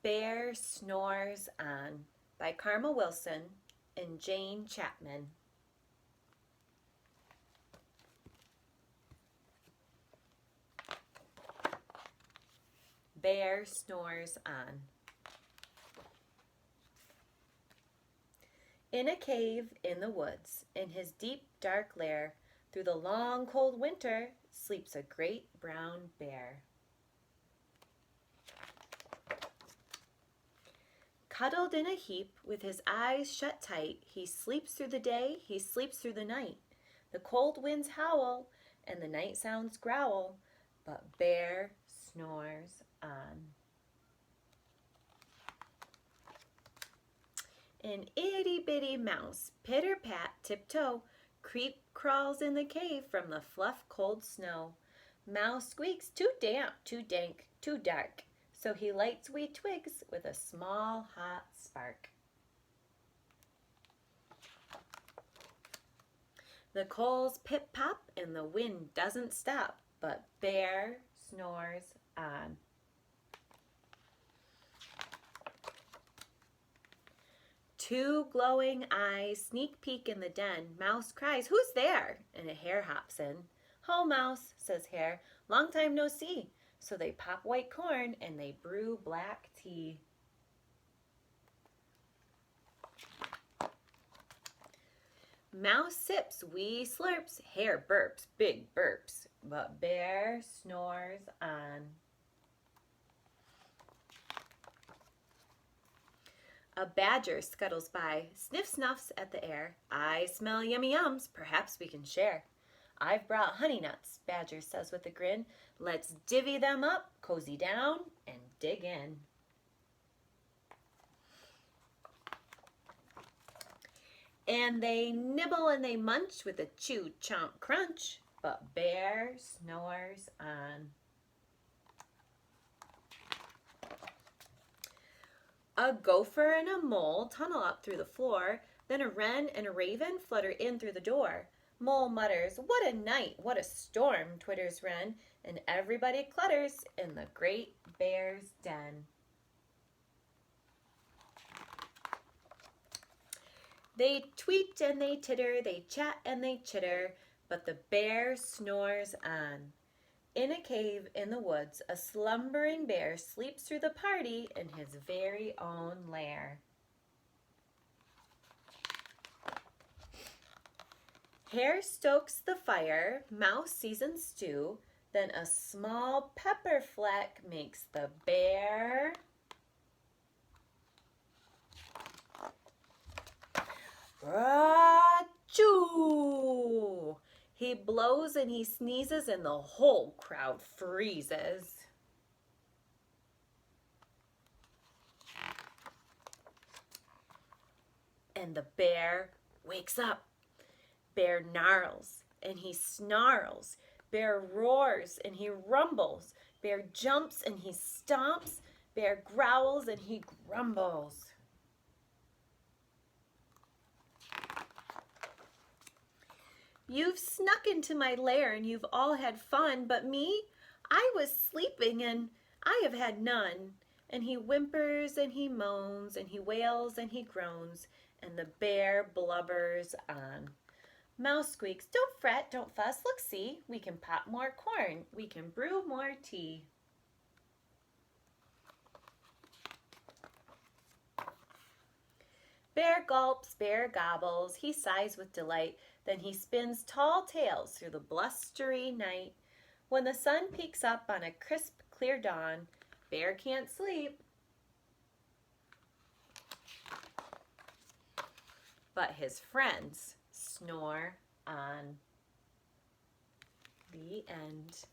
Bear Snores On by Karma Wilson and Jane Chapman. Bear snores on. In a cave in the woods, in his deep dark lair, through the long cold winter, sleeps a great brown bear. Cuddled in a heap, with his eyes shut tight, he sleeps through the day, he sleeps through the night. The cold winds howl, and the night sounds growl, but Bear snores on. An itty-bitty mouse, pitter-pat, tiptoe, crawls in the cave from the fluff cold snow. Mouse squeaks, too damp, too dank, too dark, so he lights wee twigs with a small hot spark. The coals pip-pop and the wind doesn't stop, but Bear snores on. Two glowing eyes sneak peek in the den. Mouse cries, "Who's there?" And a hare hops in. "Ho, Mouse," says Hare, "long time no see." So they pop white corn and they brew black tea. Mouse sips, wee slurps, Hare burps, big burps, but Bear snores on. A badger scuttles by, sniff-snuffs at the air. "I smell yummy yums, perhaps we can share." "I've brought honey nuts," Badger says with a grin. "Let's divvy them up, cozy down, and dig in." And they nibble and they munch with a chew, chomp, crunch, but Bear snores on. A gopher and a mole tunnel up through the floor, then a wren and a raven flutter in through the door. Mole mutters, "What a night, what a storm," twitters wren, and everybody clutters in the great bear's den. They tweet and they titter, they chat and they chitter, but the bear snores on. In a cave in the woods, a slumbering bear sleeps through the party in his very own lair. Hare stokes the fire, Mouse seasons stew, then a small pepper fleck makes the bear achoo! He blows and he sneezes and the whole crowd freezes. And the bear wakes up. Bear gnarls and he snarls. Bear roars and he rumbles. Bear jumps and he stomps. Bear growls and he grumbles. "You've snuck into my lair and you've all had fun, but me, I was sleeping and I have had none." And he whimpers and he moans and he wails and he groans, and the bear blubbers on. Mouse squeaks, "Don't fret, don't fuss, look, see, we can pop more corn, we can brew more tea." Bear gulps, bear gobbles, he sighs with delight, then he spins tall tales through the blustery night. When the sun peeks up on a crisp, clear dawn, Bear can't sleep, but his friends snore on. The end.